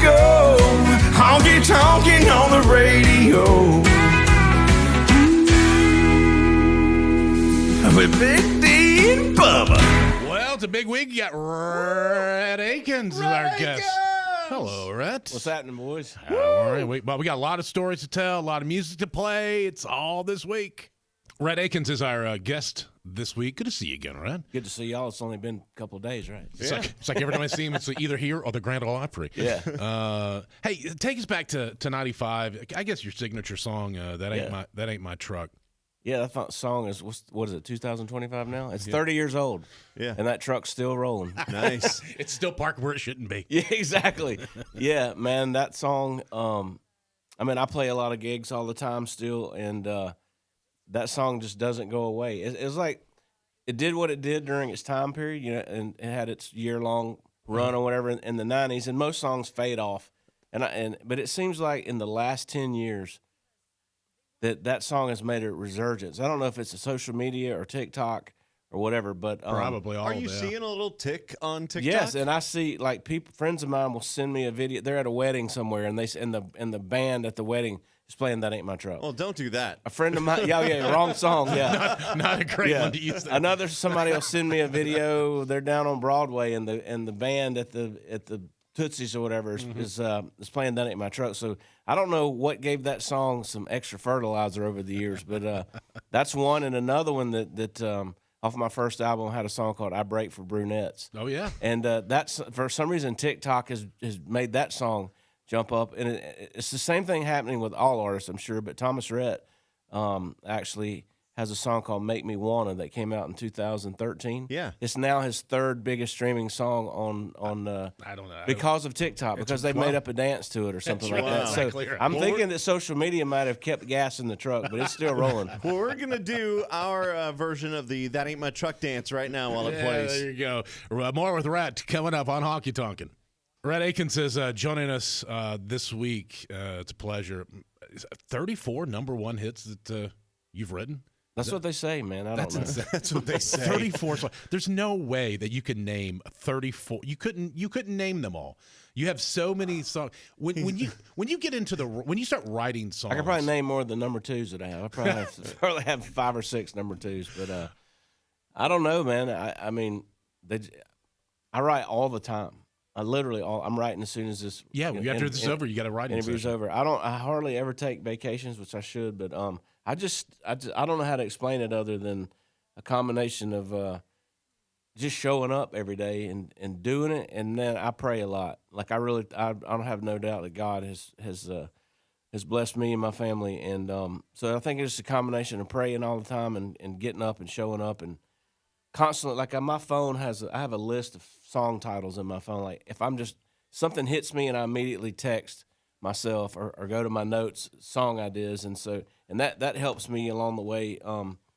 go. Honky Tonkin on the radio. With Big D and Bubba. Well, it's a big week. You got Rhett Akins as our guest. Hello, Rhett. What's happening, boys? All right, we got a lot of stories to tell, a lot of music to play. It's all this week. Rhett Akins is our guest this week. Good to see you again, Rhett. Good to see y'all. It's only been a couple of days, right? It's like every time I see him, it's either here or the Grand Ole Opry. Yeah. Hey, take us back to 95. I guess your signature song, That Ain't My Truck. Yeah, that song is, what is it, 2025 now? It's 30 years old. Yeah. And that truck's still rolling. Nice. It's still parked where it shouldn't be. Yeah, exactly. Yeah, man, that song, I play a lot of gigs all the time still, and that song just doesn't go away. It's like it did what it did during its time period, and it had its year-long run or whatever in the 90s, and most songs fade off. But it seems like in the last 10 years, that song has made a resurgence. I don't know if it's a social media or TikTok or whatever, but probably all. Are you seeing a little tick on TikTok? Yes, and I see like friends of mine will send me a video. They're at a wedding somewhere, and the band at the wedding is playing "That Ain't My Truck." Well, don't do that. A friend of mine, wrong song, yeah, not a great one to use. There. Somebody will send me a video. They're down on Broadway, and the band at the Tootsies or whatever is playing "That Ain't My Truck." So I don't know what gave that song some extra fertilizer over the years, but that's one. And another one that off my first album had a song called "I Break for Brunettes." Oh yeah, and that's for some reason TikTok has made that song jump up, and it's the same thing happening with all artists, I'm sure. But Thomas Rhett actually has a song called "Make Me Wanna" that came out in 2013. Yeah. It's now his third biggest streaming song on I don't know. because of TikTok, because they've made up a dance to it or something like that. So I'm thinking that social media might have kept gas in the truck, but it's still rolling. Well, we're going to do our version of the "That Ain't My Truck" dance right now while it plays. There you go. More with Rhett coming up on Honky Tonkin. Rhett Akins is joining us this week. It's a pleasure. 34 number one hits that you've written. That's what they say, man. I don't know. That's what they say. 34 songs. There's no way that you could name 34. You couldn't name them all. You have so many songs. When you get into when you start writing songs, I could probably name more of the number twos that I have. I probably have 5 or 6 number twos, but I don't know, man. I write all the time. I'm writing as soon as this. Yeah, after this is over, you got to write. Interview's over. I hardly ever take vacations, which I should, but I don't know how to explain it other than a combination of just showing up every day and doing it, and then I pray a lot. Like I don't have no doubt that God has blessed me and my family, and so I think it's a combination of praying all the time and getting up and showing up and constantly. Like my phone I have a list of song titles in my phone. Like if I'm just something hits me and I immediately text myself or go to my notes, song ideas, and that helps me along the way.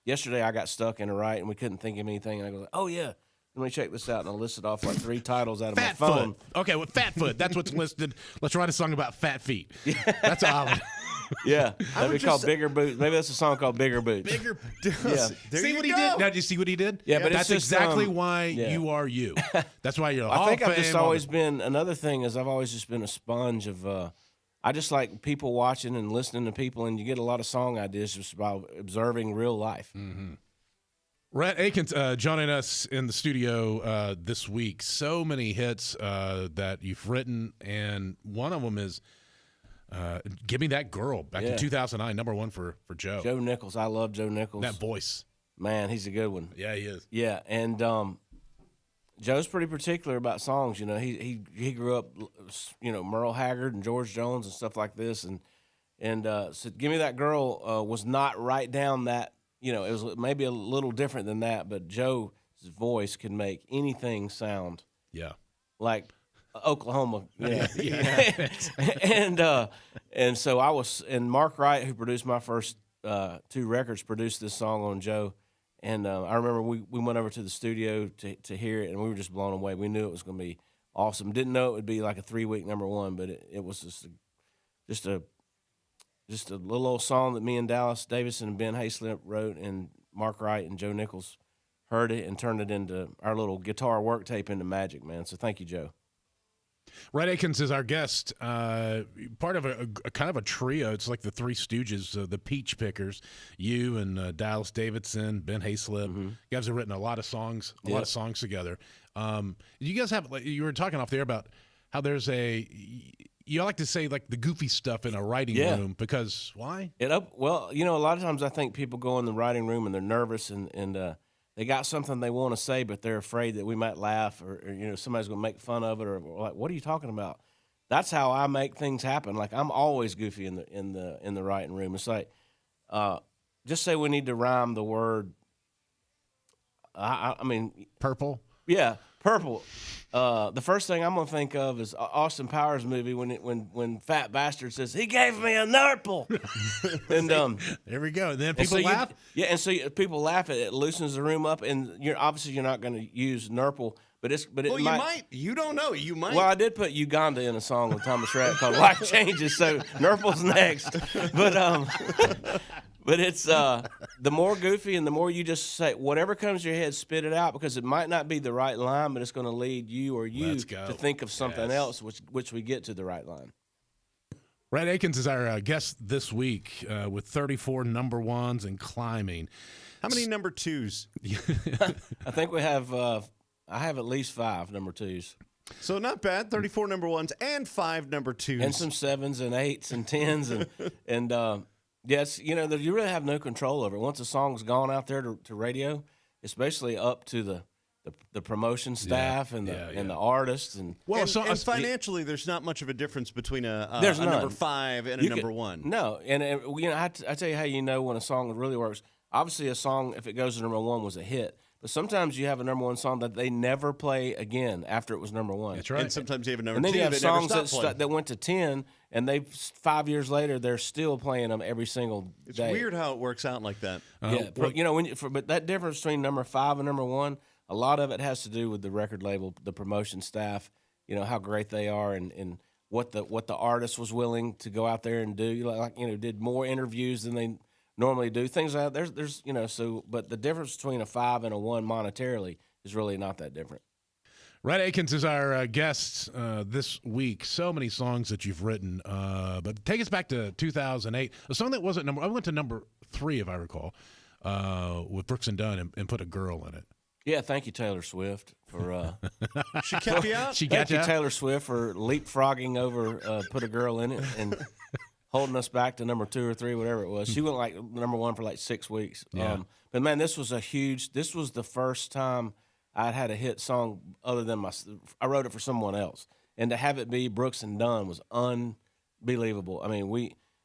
Yesterday I got stuck in a write and we couldn't think of anything, and I go, oh yeah, let me check this out, and I listed off like 3 titles out of my phone. Foot. Okay, well, Fat Foot, that's what's listed. Let's write a song about fat feet. That's all. Yeah, that'd be called Bigger Boots. Maybe that's a song called Bigger Boots. Bigger. Yeah. See what he did? Now, did you see what he did? Yeah, but that's it's just, exactly why you are you. That's why you're. I think I've just always been. Another thing is I've always just been a sponge of. I just like people watching and listening to people, and you get a lot of song ideas just by observing real life. Mm-hmm. Rhett Akins joining us in the studio this week. So many hits that you've written, and one of them is. Give Me That Girl back in 2009, number 1 for Joe. Joe Nichols. I love Joe Nichols. That voice. Man, he's a good one. Yeah, he is. Yeah, and Joe's pretty particular about songs. He grew up, Merle Haggard and George Jones and stuff like this, and so Give Me That Girl was not right down that. It was maybe a little different than that, but Joe's voice could make anything sound. Yeah. Like Oklahoma, yeah. and so I was, and Mark Wright, who produced my first 2 records, produced this song on Joe, and I remember we went over to the studio to hear it, and we were just blown away. We knew it was going to be awesome. Didn't know it would be like a 3-week number 1, but it was just a little old song that me and Dallas Davison and Ben Haislip wrote, and Mark Wright and Joe Nichols heard it and turned it into our little guitar work tape into magic, man. So thank you, Joe. Rhett Akins is our guest, part of a kind of a trio. It's like the Three Stooges, the Peach Pickers. You and Dallas Davidson, Ben Hayslip. You guys have written a lot of songs, together. You guys have, like, you were talking off the air about how there's you like to say, like, the goofy stuff in a writing room, because why? Well, a lot of times I think people go in the writing room and they're nervous and they got something they want to say, but they're afraid that we might laugh or somebody's going to make fun of it, or like, what are you talking about? That's how I make things happen. Like, I'm always goofy in the writing room. It's like, just say we need to rhyme the word. I mean, purple. Yeah, purple. The first thing I'm gonna think of is Austin Powers movie when Fat Bastard says he gave me a nurple, and there we go. And then people laugh. And so people laugh. It loosens the room up, and you're not going to use nurple, but it you might. You don't know. You might. Well, I did put Uganda in a song with Thomas Rhett called "Life Changes," so nurple's next, but. But it's the more goofy and the more you just say whatever comes to your head, spit it out, because it might not be the right line, but it's going to lead you to think of something else, which we get to the right line. Rhett Akins is our guest this week with 34 number ones and climbing. How many number twos? I think we have. I have at least 5 number twos. So not bad. 34 number ones and 5 number twos, and some 7s and 8s and 10s and. Yes, you really have no control over it. Once a song's gone out there to radio, especially up to the promotion staff and the artists and financially, there's not much of a difference between a none. number 5 and a number 1. No, and I tell you how you know when a song really works. Obviously, a song, if it goes to number 1, was a hit. But sometimes you have a number 1 song that they never play again after it was number 1. That's right. And sometimes you have a number 2 and then you have that songs never stopped playing. that went to 10, and 5 years later they're still playing them every single day. It's weird how it works out like that. But that difference between number 5 and number 1, a lot of it has to do with the record label, the promotion staff. How great they are, and what the artist was willing to go out there and do. Did more interviews than they normally do, things like that. There's but the difference between a 5 and a 1 monetarily is really not that different. Rhett Akins is our guest this week. So many songs that you've written, but take us back to 2008. A song that wasn't I went to number 3, if I recall, with Brooks and Dunn, and put a girl in it. Yeah, thank you, Taylor Swift, for she kept you out. Thank you, Taylor Swift, for leapfrogging over "Put a Girl in It" and holding us back to number 2 or 3, whatever it was. She went like number 1 for like 6 weeks. Yeah. But man, this was the first time I'd had a hit song other than I wrote it for someone else. And to have it be Brooks and Dunn was unbelievable. I mean,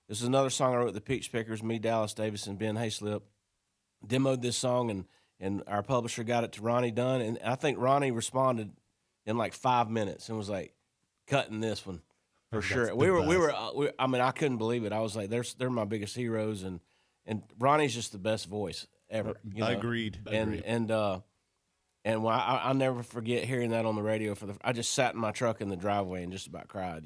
this is another song I wrote with the Peach Pickers, me, Dallas Davidson, Ben Hayslip, demoed this song, and our publisher got it to Ronnie Dunn. And I think Ronnie responded in like 5 minutes and was like, cutting this one. For sure, I couldn't believe it. I was like, they're my biggest heroes, and Ronnie's just the best voice ever. Agreed. And I'll never forget hearing that on the radio. I just sat in my truck in the driveway and just about cried.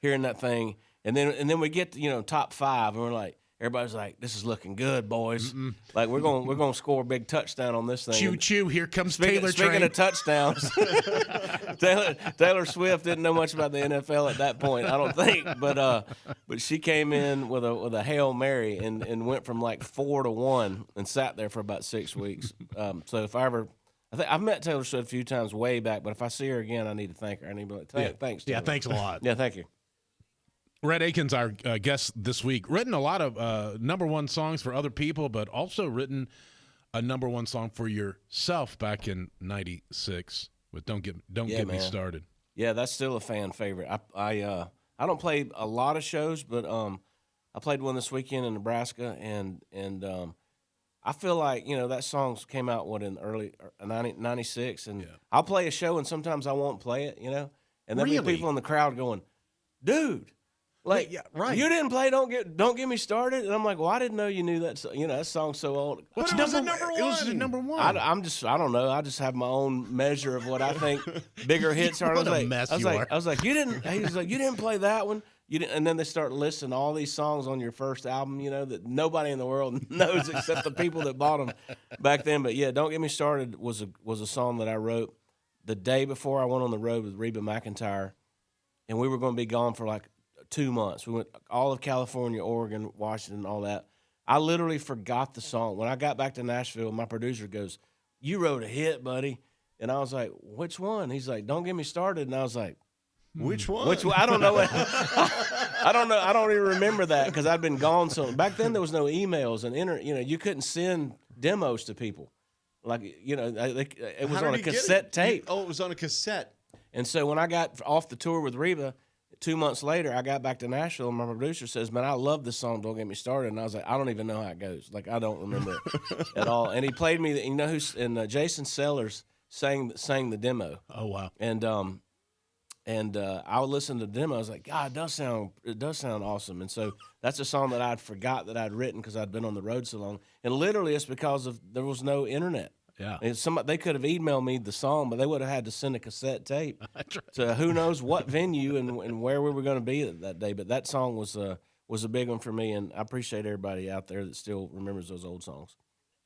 Hearing that thing, and then we get to top 5, and we're like, everybody's like, "This is looking good, boys." Like we're going to score a big touchdown on this thing. Choo choo! Here comes Taylor. Speaking of touchdowns, Taylor Swift didn't know much about the NFL at that point, I don't think. But she came in with a Hail Mary and went from like 4 to 1 and sat there for about 6 weeks. So if I've met Taylor Swift a few times way back, but if I see her again, I need to thank her. I need to be like, thanks. Taylor. Yeah, thanks a lot. Yeah, thank you. Rhett Akins, our guest this week, written a lot of number 1 songs for other people, but also written a number 1 song for yourself back in '96 with "Don't Get Me Started." Yeah, that's still a fan favorite. I don't play a lot of shows, but I played one this weekend in Nebraska, and I feel like that song came out in early '96, and I'll play a show and sometimes I won't play it, and there'll be people in the crowd going, "Dude, like, right. You didn't play Don't Get Me Started," and I'm like, "Well, I didn't know you knew that. That song's so old." What's number 1? It was number 1. I don't know. I just have my own measure of what I think bigger hits are. I was like, you didn't. He was like, you didn't play that one. You didn't. And then they start listing all these songs on your first album, that nobody in the world knows except the people that bought them back then. But yeah, Don't Get Me Started was a song that I wrote the day before I went on the road with Reba McEntire, and we were going to be gone for like 2 months. We went all of California, Oregon, Washington, all that. I literally forgot the song. When I got back to Nashville, my producer goes, "You wrote a hit, buddy." And I was like, "Which one?" He's like, "Don't Get Me Started." And I was like, Which one? "Which one?" I don't know. I don't know. I don't even remember that because I'd been gone so. Back then, there was no emails and you couldn't send demos to people. Like, it was How on did a you get cassette it? tape. Oh, it was on a cassette. And so when I got off the tour with Reba, 2 months later, I got back to Nashville, and my producer says, "Man, I love this song, Don't Get Me Started." And I was like, "I don't even know how it goes. Like, I don't remember it at all." And he played me, Jason Sellers sang the demo. Oh, wow. And I would listen to the demo. I was like, "God, it does sound awesome." And so that's a song that I'd forgot that I'd written because I'd been on the road so long. And literally, it's because there was no internet. Yeah. And they could have emailed me the song, but they would have had to send a cassette tape to who knows what venue and where we were going to be that day. But that song was a big one for me, and I appreciate everybody out there that still remembers those old songs.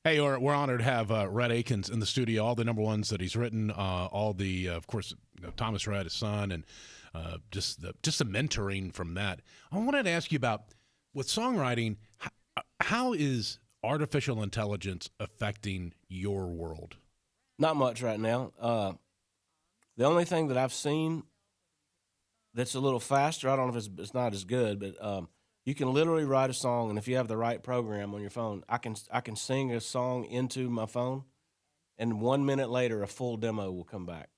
Hey, we're honored to have Rhett Akins in the studio. All the number ones that he's written, all the, of course, Thomas Rhett, his son, and just the mentoring from that. I wanted to ask you about with songwriting. How is artificial intelligence affecting your world? Not much right now. The only thing that I've seen that's a little faster, I don't know if it's not as good, but you can literally write a song, and if you have the right program on your phone, I can sing a song into my phone, and 1 minute later, a full demo will come back.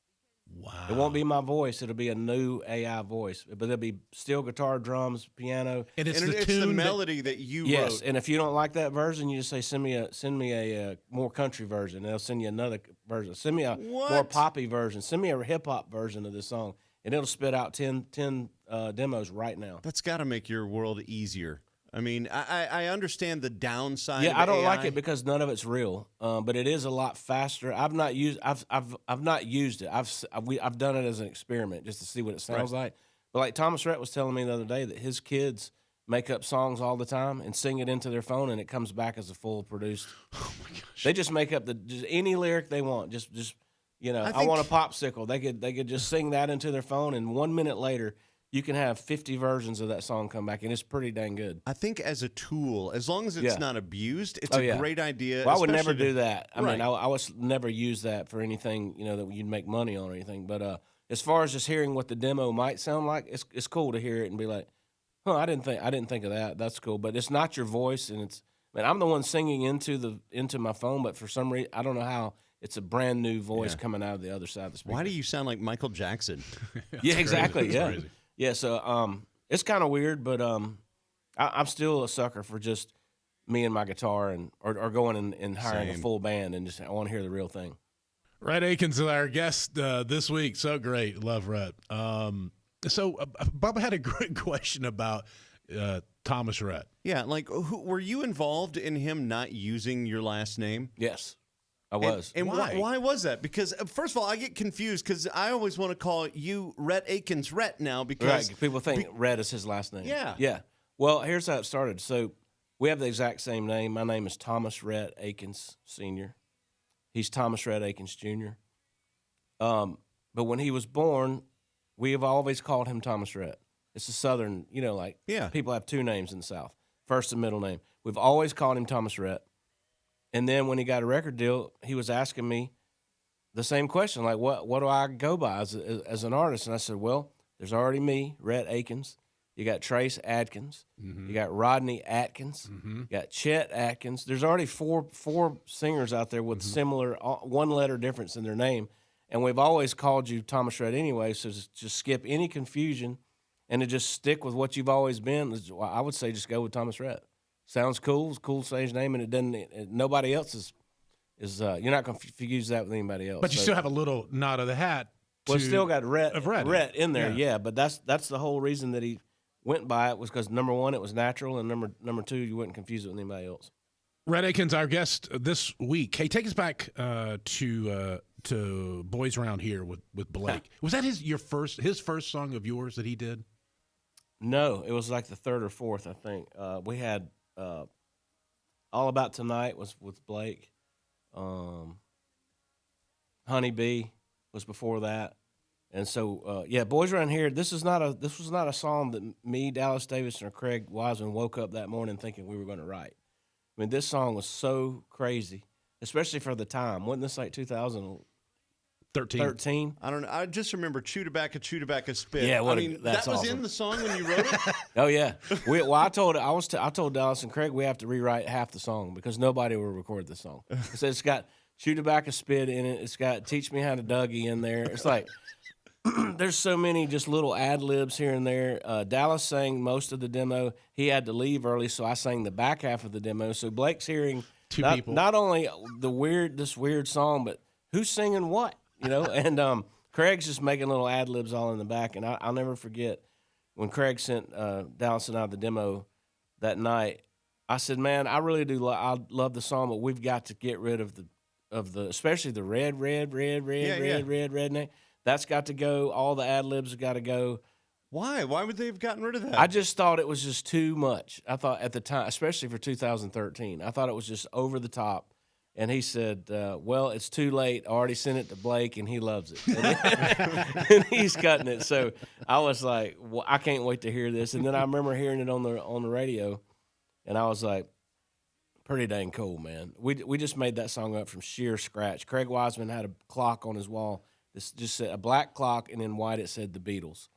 Wow. It won't be my voice. It'll be a new AI voice, but it'll be steel guitar, drums, piano. And it's And the it's tune the melody that you Yes, wrote. and if you don't like that version, you just say, send me a more country version. And they'll send you another version. Send me a more What? poppy version. Send me a hip-hop version of this song. And it'll spit out 10 demos right now. That's got to make your world easier. I mean, I understand the downside. Yeah, of I don't AI. like it because none of it's real, but it is a lot faster. I've not used it. I've done it as an experiment just to see what it sounds like. But like Thomas Rhett was telling me the other day that his kids make up songs all the time and sing it into their phone, and it comes back as a full produced. Oh my gosh. They just make up just any lyric they want. Just I want a popsicle. They could just sing that into their phone, and 1 minute later, you can have 50 versions of that song come back, and it's pretty dang good. I think as a tool, as long as it's not abused, it's Oh, a great idea. Well, I would never especially do that. I mean, Right. I would never use that for anything, that you'd make money on or anything. But as far as just hearing what the demo might sound like, it's cool to hear it and be like, "Huh, I didn't think of that. That's cool." But it's not your voice, and I'm the one singing into my phone, but for some reason, I don't know how it's a brand new voice coming out of the other side of the speaker. Why do you sound like Michael Jackson? Yeah, exactly. That's Yeah. crazy. Yeah, so it's kind of weird, but I'm still a sucker for just me and my guitar or going and hiring a Same. full band and just I want to hear the real thing. Rhett Akins is our guest this week. So great. Love Rhett. Bubba had a great question about Thomas Rhett. Yeah, like were you involved in him not using your last name? Yes, I was. And Why? why was that? Because first of all, I get confused because I always want to call you Rhett Akins Rhett now because Right, people think Rhett is his last name. Yeah. Yeah. Well, here's how it started. So we have the exact same name. My name is Thomas Rhett Akins Sr. He's Thomas Rhett Akins Jr. But when he was born, we have always called him Thomas Rhett. It's a Southern, people have two names in the South, first and middle name. We've always called him Thomas Rhett. And then when he got a record deal, he was asking me the same question, like, what do I go by as an artist? And I said, well, there's already me, Rhett Akins. You got Trace Adkins. You got Rodney Atkins. You got Chet Atkins. There's already four singers out there with similar one-letter difference in their name. And we've always called you Thomas Rhett anyway, so just skip any confusion and to just stick with what you've always been. I would say just go with Thomas Rhett. Sounds cool. It's a cool stage name, and it doesn't. Nobody else is you're not going to confuse that with anybody else. But you still have a little nod of the hat. Well, still got Rhett in there, Yeah. yeah. But that's the whole reason that he went by it was because number one, it was natural, and number two, you wouldn't confuse it with anybody else. Rhett Akins, our guest this week. Hey, take us back to Boys Around Here with Blake. Was that his first song of yours that he did? No, it was like the third or fourth, I think. We had All About Tonight was with Blake. Honey Bee was before that. And so, Boys Around Here. This was not a song that me, Dallas Davidson, or Craig Wiseman woke up that morning thinking we were going to write. I mean, this song was so crazy, especially for the time. Wasn't this like 2013? I don't know. I just remember Chew Tobacco, Spit. Yeah, I mean, that's that was awesome. in the song when you wrote it? Oh yeah. I told Dallas and Craig we have to rewrite half the song because nobody will record the song. So it's got Chew Tobacco, Spit in it. It's got Teach Me How to Dougie in there. It's like there's so many just little ad libs here and there. Dallas sang most of the demo. He had to leave early, so I sang the back half of the demo. So Blake's hearing not only this weird song, but who's singing what, And Craig's just making little ad libs all in the back. And I'll never forget when Craig sent Dallas and I the demo that night. I said, "Man, I really do. I love the song, but we've got to get rid of the especially the red name." That's got to go. All the ad libs have got to go. Why? Why would they have gotten rid of that? I just thought it was just too much. I thought at the time, especially for 2013, I thought it was just over the top. And he said, well, it's too late. I already sent it to Blake, and he loves it. And he's cutting it. So I was like, well, I can't wait to hear this. And then I remember hearing it on the radio, and I was like, pretty dang cool, man. We just made that song up from sheer scratch. Craig Wiseman had a clock on his wall. This just said a black clock, and in white it said the Beatles.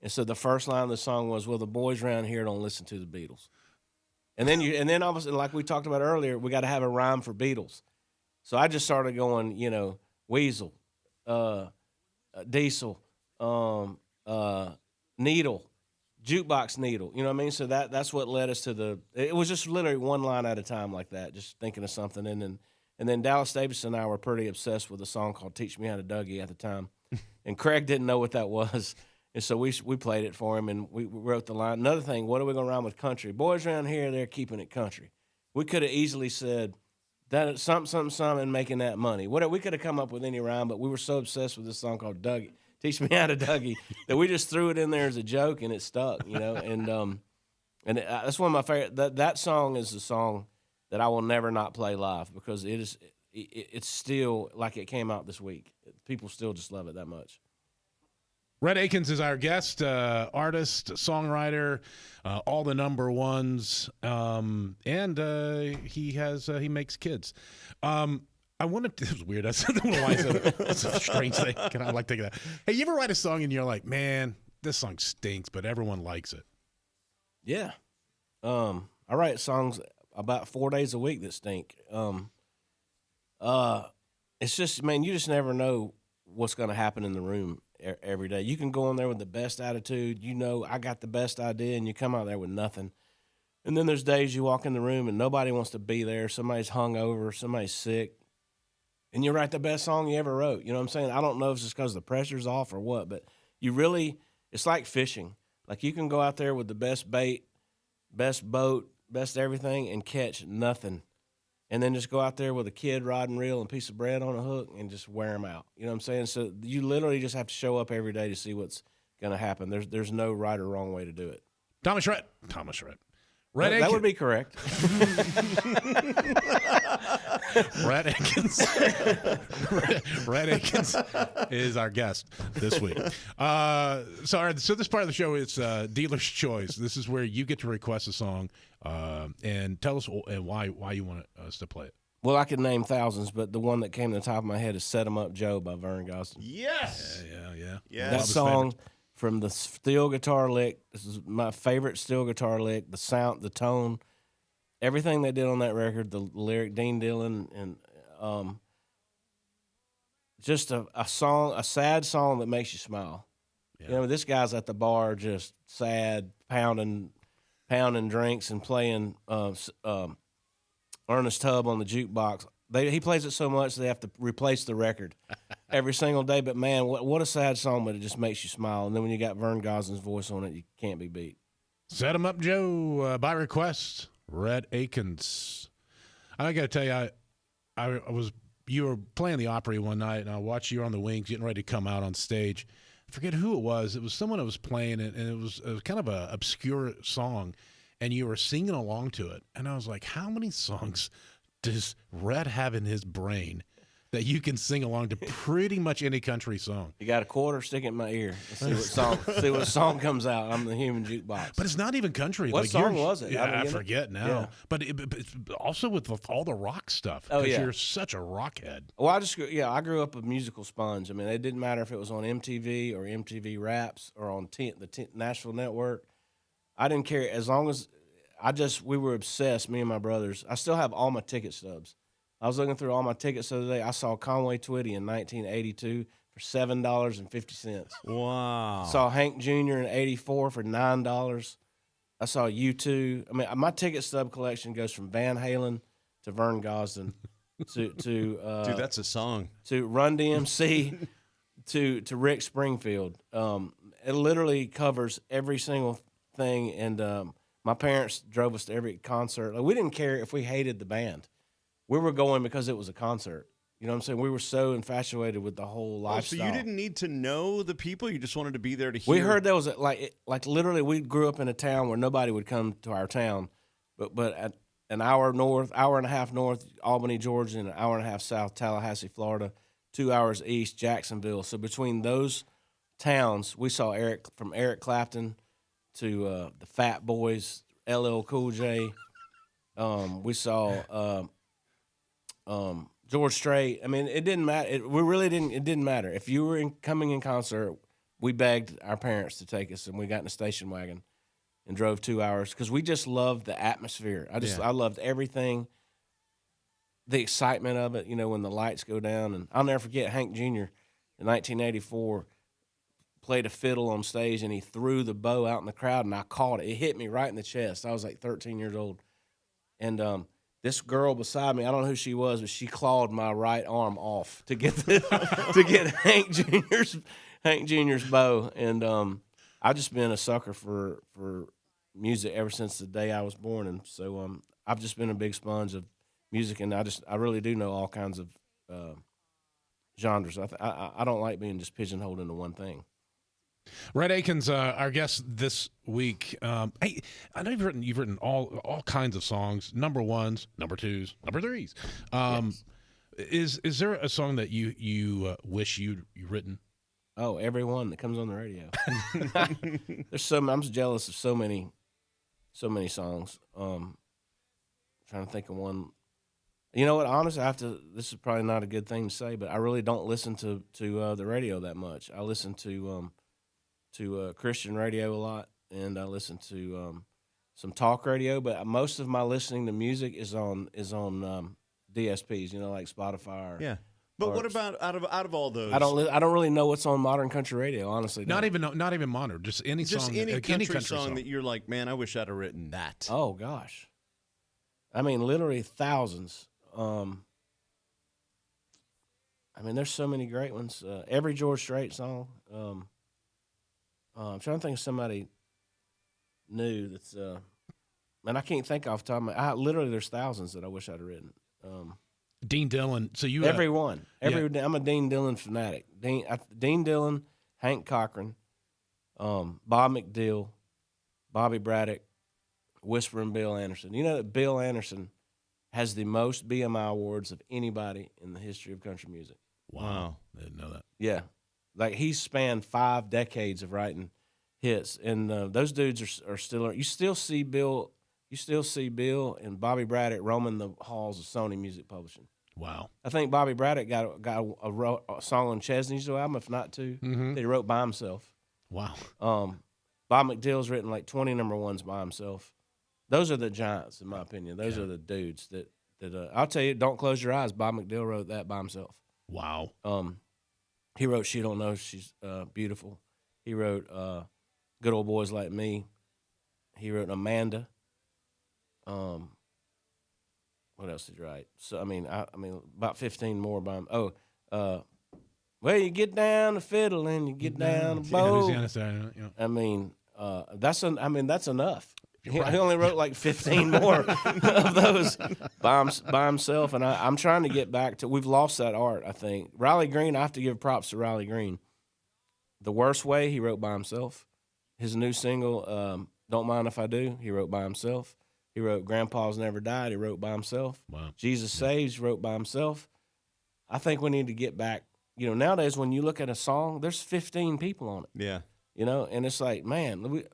And so the first line of the song was, "Well, the boys around here don't listen to the Beatles." And then obviously, like we talked about earlier, we got to have a rhyme for Beatles. So I just started going, Weasel, Diesel, Needle, Jukebox Needle. You know what I mean? So that's what led us to it was just literally one line at a time like that, just thinking of something. And then Dallas Davidson and I were pretty obsessed with a song called Teach Me How to Dougie at the time. And Craig didn't know what that was. And so we played it for him, and we wrote the line. Another thing, what are we going to rhyme with country? Boys around here, they're keeping it country. We could have easily said, that something, and making that money. We could have come up with any rhyme, but we were so obsessed with this song called Dougie, Teach Me How to Dougie, that we just threw it in there as a joke, and it stuck, And that's one of my favorite. That song is a song that I will never not play live because it's still like it came out this week. People still just love it that much. Rhett Akins is our guest, artist, songwriter, all the number ones, and he makes kids. I wanted to, it was weird. I don't know why I said it. It's a strange thing. I like thinking that. Hey, you ever write a song and you're like, man, this song stinks, but everyone likes it? Yeah. I write songs about 4 days a week that stink. It's just, man, you just never know what's going to happen in the room every day. You can go in there with the best attitude. I got the best idea, and you come out there with nothing. And then there's days you walk in the room and nobody wants to be there. Somebody's hungover, somebody's sick, and you write the best song you ever wrote. You know what I'm saying? I don't know if it's just because the pressure's off or what, but it's like fishing. Like you can go out there with the best bait, best boat, best everything, and catch nothing. And then just go out there with a kid rod and reel and a piece of bread on a hook and just wear them out. You know what I'm saying? So you literally just have to show up every day to see what's going to happen. There's no right or wrong way to do it. Thomas Rhett. Rhett that would be correct. Rhett Akins. Rhett Akins is our guest this week. So this part of the show is Dealer's Choice. This is where you get to request a song and tell us why you want us to play it. Well, I could name thousands, but the one that came to the top of my head is "Set 'Em Up Joe" by Vern Gosdin. Yes. Yeah. That song from the steel guitar lick. This is my favorite steel guitar lick. The sound, the tone, everything they did on that record. The lyric, Dean Dillon, and just a sad song that makes you smile. Yeah. This guy's at the bar just sad, pounding drinks and playing Ernest Tubb on the jukebox. He plays it so much they have to replace the record every single day. But, man, what a sad song, but it just makes you smile. And then when you got Vern Goslin's voice on it, you can't be beat. Set 'Em Up Joe by request, Rhett Akins. I got to tell you, you were playing the Opry one night, and I watched you on the wings getting ready to come out on stage. I forget who it was. It was someone that was playing it, and it was kind of an obscure song, and you were singing along to it. And I was like, how many songs does Rhett have in his brain that you can sing along to pretty much any country song. You got a quarter, stick it in my ear. Let's see what song comes out. I'm the human jukebox. But it's not even country. What song was it? Yeah, I mean, forget now. Yeah. But it's also with all the rock stuff. Oh, yeah. You're such a rockhead. Well, I grew up a musical sponge. I mean, it didn't matter if it was on MTV or MTV Raps or on the Nashville Network. I didn't care as long as we were obsessed, me and my brothers. I still have all my ticket stubs. I was looking through all my tickets the other day. I saw Conway Twitty in 1982 for $7.50. Wow. Saw Hank Jr. in 84 for $9. I saw U2. I mean, my ticket stub collection goes from Van Halen to Vern Gosdin to Dude, that's a song. to Run DMC to Rick Springfield. It literally covers every single thing, and my parents drove us to every concert. Like, we didn't care if we hated the band. We were going because it was a concert. You know what I'm saying? We were so infatuated with the whole lifestyle. So you didn't need to know the people; you just wanted to be there to hear. We heard there was like literally we grew up in a town where nobody would come to our town, but at an hour and a half north, Albany, Georgia, and an hour and a half south, Tallahassee, Florida, 2 hours east, Jacksonville. So between those towns, we saw from Eric Clapton to the Fat Boys, LL Cool J. We saw George Strait. I mean, it didn't matter. It didn't matter. If you were coming in concert, we begged our parents to take us, and we got in a station wagon and drove 2 hours because we just loved the atmosphere. I loved everything, the excitement of it, when the lights go down. And I'll never forget Hank Jr. in 1984 played a fiddle on stage, and he threw the bow out in the crowd, and I caught it. It hit me right in the chest. I was like 13 years old. And this girl beside me, I don't know who she was, but she clawed my right arm off to get Hank Jr.'s bow. And I've just been a sucker for music ever since the day I was born, and so I've just been a big sponge of music, and I really do know all kinds of genres. I don't like being just pigeonholed into one thing. Rhett Akins, our guest this week. Hey, I know you've written all kinds of songs, number ones, number twos, number threes. Yes. Is there a song that you wish you'd written? Oh, every one that comes on the radio. I'm jealous of so many songs. Trying to think of one. You know what? Honestly, this is probably not a good thing to say, but I really don't listen to the radio that much. I listen to Christian radio a lot, and I listen to some talk radio. But most of my listening to music is on DSPs. Like Spotify. Yeah. But what about out of all those? I don't really know what's on modern country radio, honestly. Not even modern, just any song. Just any country song that you're like, man, I wish I'd have written that. Oh gosh, I mean, literally thousands. I mean, there's so many great ones. Every George Strait song. I'm trying to think of somebody new that's. Man, I can't think off the top of my. Literally, there's thousands that I wish I'd have written. Dean Dillon. So you everyone. I'm a Dean Dillon fanatic. Dean Dillon, Hank Cochran, Bob McDill, Bobby Braddock, Whispering Bill Anderson. You know that Bill Anderson has the most BMI awards of anybody in the history of country music. Wow. I didn't know that. Yeah. Like, he's spanned 5 decades of writing hits, and those dudes are still. You still see Bill and Bobby Braddock roaming the halls of Sony Music Publishing. Wow. I think Bobby Braddock got a song on Chesney's album, if not 2, that he wrote by himself. Wow. Bob McDill's written like 20 number ones by himself. Those are the giants, in my opinion. Those are the dudes that I'll tell you, Don't Close Your Eyes. Bob McDill wrote that by himself. Wow. He wrote She Don't Know She's Beautiful. He wrote Good Old Boys Like Me. He wrote Amanda. What else did he write? So I mean about 15 more by him. Well, you get down the fiddle and you get down the bow. I mean, that's enough. He only wrote like 15 more of those by himself, and I'm trying to get back to. We've lost that art, I think. Riley Green, I have to give props to Riley Green. The Worst Way, he wrote by himself. His new single, Don't Mind If I Do, he wrote by himself. He wrote Grandpa's Never Died, he wrote by himself. Wow. Jesus Saves, wrote by himself. I think we need to get back. You know, nowadays when you look at a song, there's 15 people on it. Yeah. You know, and it's like, man,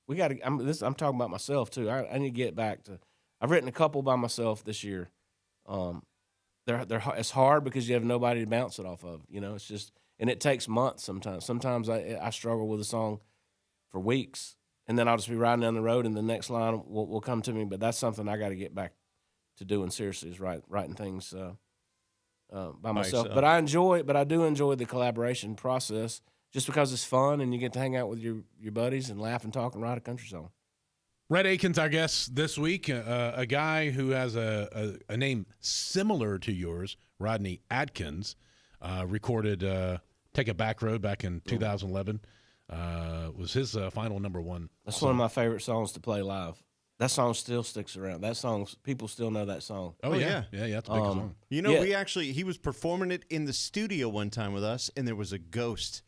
we got to. I'm talking about myself too. I need to get back to. I've written a couple by myself this year. It's hard because you have nobody to bounce it off of. You know, it's just, and it takes months sometimes. Sometimes I struggle with a song for weeks, and then I'll just be riding down the road, and the next line will come to me. But that's something I got to get back to doing seriously, is writing things by myself. But I do enjoy the collaboration process just because it's fun and you get to hang out with your buddies and laugh and talk and write a country song. Rhett Akins, our guest this week, a guy who has a name similar to yours, Rodney Atkins, recorded Take a Back Road back in 2011. Was his final number one. That's one of my favorite songs to play live. That song still sticks around. That song, people still know that song. Oh yeah. That's a big song. You know, he was performing it in the studio one time with us, and there was a ghost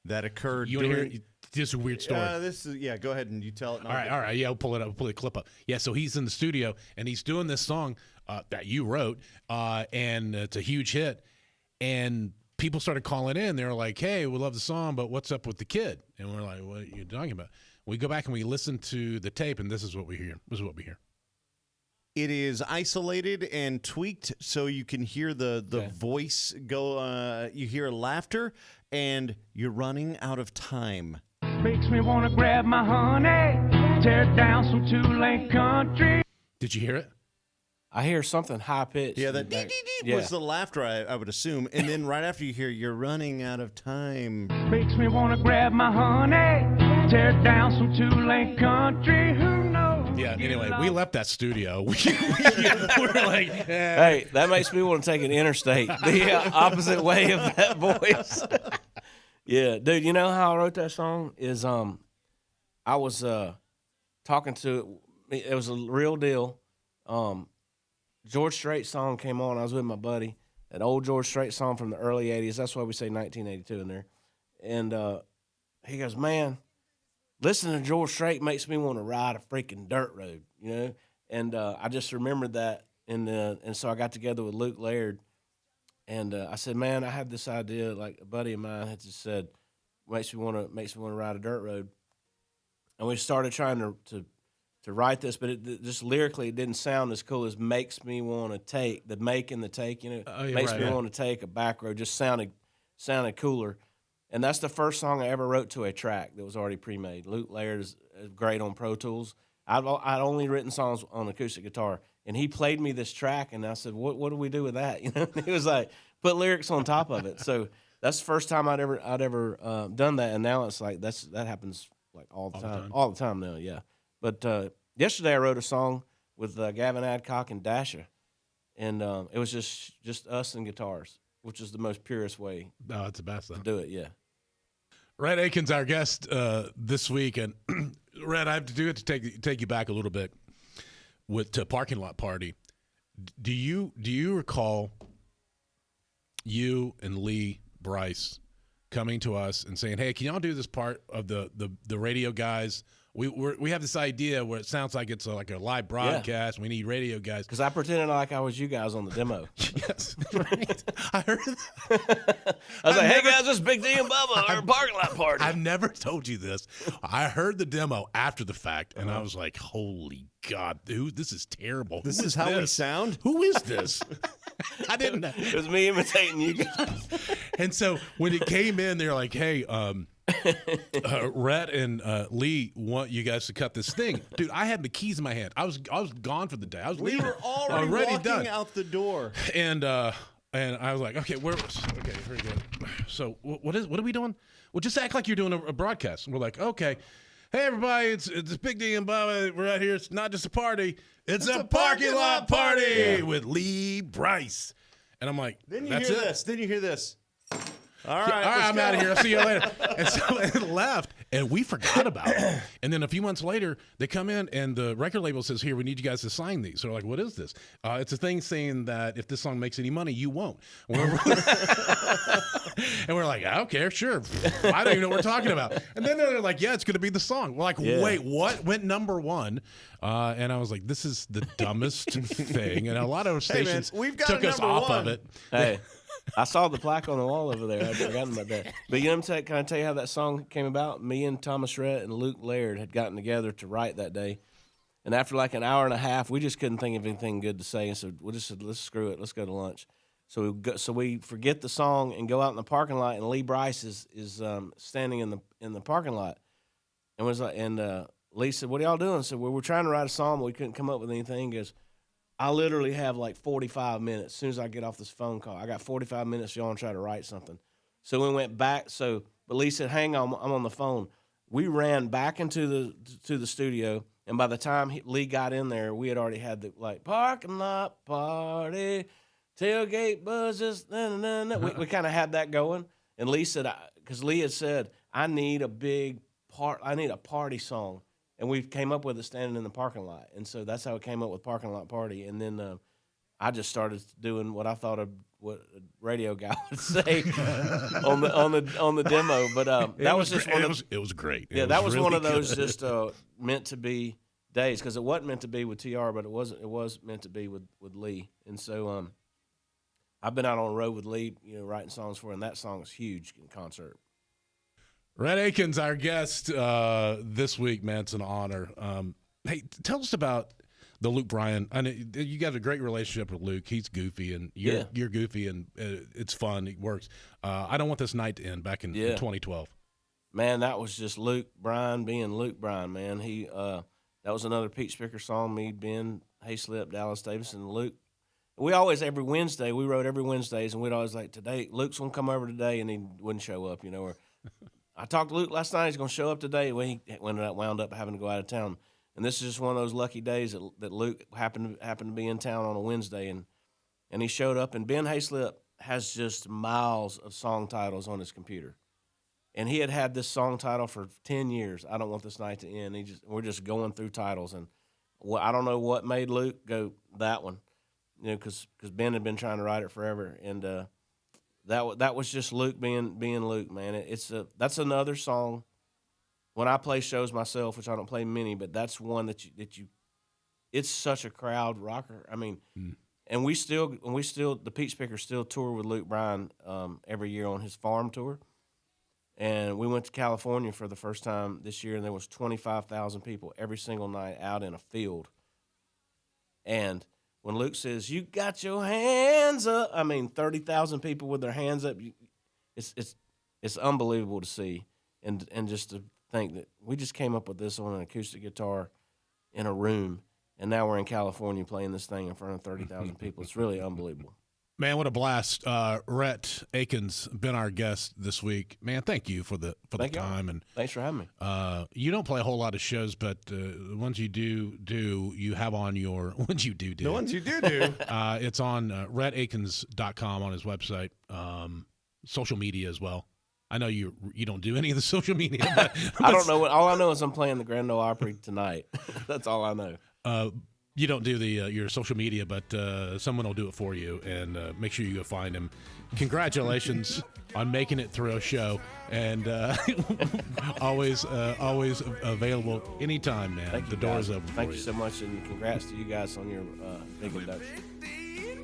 that occurred. You want to hear this is a weird story. Go ahead and you tell it. All right. Yeah, I'll pull it up. I'll pull the clip up. Yeah, so he's in the studio and he's doing this song that you wrote, and it's a huge hit. And people started calling in. They were like, "Hey, we love the song, but what's up with the kid?" And we're like, "What are you talking about?" We go back and we listen to the tape, and this is what we hear. It is isolated and tweaked so you can hear the voice go. You hear laughter, and you're running out of time. Makes me want to grab my honey, tear down some two-lane country. Did you hear it? I hear something high pitched. Yeah, that was the laughter, I would assume. And then right after you hear, you're running out of time. Makes me want to grab my honey, tear down some two-lane country. Who knows? Yeah, anyway, we left that studio. We're like, hey, that makes me want to take an interstate the opposite way of that voice. Yeah, dude, you know how I wrote that song? Is I was talking to, it was a real deal. George Strait song came on. I was with my buddy. That old George Strait song from the early 80s. That's why we say 1982 in there. And he goes, "Man, listening to George Strait makes me want to ride a freaking dirt road," you know? And I just remembered that. And so I got together with Luke Laird. And I said, "Man, I had this idea." Like a buddy of mine had just said, makes me want to ride a dirt road. And we started trying to write this, but it just lyrically it didn't sound as cool as "makes me want to take," the make and the take, you know, makes me want to take a back road. Just sounded cooler. And that's the first song I ever wrote to a track that was already pre-made. Luke Laird is great on Pro Tools. I'd only written songs on acoustic guitar, and he played me this track, and I said, "What do we do with that?" You know, and he was like, "Put lyrics on top of it." So that's the first time I'd ever done that, and now it's like that happens like all the time now. Yeah, but yesterday I wrote a song with Gavin Adcock and Dasha, and it was just us and guitars, which is the most purest way. No, it's the best to do it. Yeah. Rhett Akins, our guest this week, and Rhett, I have to do it to take you back a little bit to Parking Lot Party. Do you recall you and Lee Bryce coming to us and saying, "Hey, can y'all do this part of the radio guys? We have this idea where it sounds like it's like a live broadcast. Yeah. We need radio guys." Because I pretended like I was you guys on the demo. Yes, right. I heard that. I was like, "Hey guys, this is Big D and Bubba, our parking lot party." I've never told you this. I heard the demo after the fact, and I was like, "Holy God, dude, this is terrible. This is how we sound? Who is this?" I didn't know. It was me imitating you guys. And so when it came in, they're like, "Hey, Rhett and Lee want you guys to cut this thing." Dude, I had the keys in my hand. I was gone for the day. We were already walking out the door. And I was like, "Okay, okay, very good. So what are we doing?" "Well, just act like you're doing a broadcast." And we're like, "Okay. Hey everybody, it's Big D and Bubba. We're out here. It's not just a party. It's a parking lot party with Lee Bryce." And I'm like, Then you hear this. All right, I'm out of here. I'll see you later. And so it left, and we forgot about it. And then a few months later, they come in, and the record label says, "Here, we need you guys to sign these." So we're like, "What is this?" It's a thing saying that if this song makes any money, you won't. And we're like, "I don't care, sure. I don't even know what we're talking about." And then they're like, "Yeah, it's going to be the song." We're like, "Wait, what?" Went number one. And I was like, "This is the dumbest thing." And a lot of stations we've got took us off of it. Hey. I saw the plaque on the wall over there. I'd forgotten about that. But you know, can I tell you how that song came about? Me and Thomas Rhett and Luke Laird had gotten together to write that day. And after like an hour and a half, we just couldn't think of anything good to say. And so we just said, let's screw it. Let's go to lunch. So we forget the song and go out in the parking lot. And Lee Bryce is standing in the parking lot. And Lee said, what are y'all doing? I said, well, we're trying to write a song, but we couldn't come up with anything. He goes, I literally have like 45 minutes. As soon as I get off this phone call, I got 45 minutes. Y'all want to try to write something. So we went back. But Lee said, hang on, I'm on the phone. We ran back into the studio. And by the time Lee got in there, we had already had the parking lot party, tailgate buzzes. We kind of had that going. And Lee said, because Lee had said, I need a party song. And we came up with it standing in the parking lot. And so that's how it came up with Parking Lot Party. And then I just started doing what I thought what a radio guy would say on the demo. But that was just it was great. Yeah, that was really one of those just meant to be days, because it wasn't meant to be with TR, but it was meant to be with Lee. And so I've been out on the road with Lee, writing songs for her, and that song is huge in concert. Rhett Akins, our guest this week, man. It's an honor. Hey, tell us about the Luke Bryan. I know you got a great relationship with Luke. He's goofy, and you're goofy, and it's fun. It works. I Don't Want This Night to End back in 2012. Man, that was just Luke Bryan being Luke Bryan, man. He that was another Pete Spicker song, me, Ben, Hayslip, Dallas Davis, and Luke. We always, every Wednesday, we wrote every Wednesdays, and we'd always today, Luke's going to come over today, and he wouldn't show up, or I talked to Luke last night. He's going to show up today. When he wound up having to go out of town, and this is just one of those lucky days that Luke happened to be in town on a Wednesday, and he showed up. And Ben Hayslip has just miles of song titles on his computer, and he had this song title for 10 years. I Don't Want This Night to End. We're just going through titles, and I don't know what made Luke go that one, because Ben had been trying to write it forever, and That was just Luke being Luke, man. That's another song. When I play shows myself, which I don't play many, but that's one that you it's such a crowd rocker. I mean, and we still the Pete Spicker still tour with Luke Bryan every year on his farm tour. And we went to California for the first time this year, and there was 25,000 people every single night out in a field. And when Luke says, "You got your hands up," 30,000 people with their hands up. It's unbelievable to see, and just to think that we just came up with this on an acoustic guitar in a room, and now we're in California playing this thing in front of 30,000 people. It's really unbelievable. Man, what a blast! Rhett Akins been our guest this week. Man, thank you for the time, and thanks for having me. You don't play a whole lot of shows, but the ones you do, you have on your ones you do. The ones you do. It's on RhettAkins.com on his website. Social media as well. I know you don't do any of the social media. But I don't know. All I know is I'm playing the Grand Ole Opry tonight. That's all I know. You don't do your social media, but someone will do it for you, and make sure you go find him. Congratulations on making it through a show, and always available anytime, man. Thank you, the door guys. is open for you. Thank you so much, and congrats to you guys on your big induction.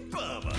Bubba.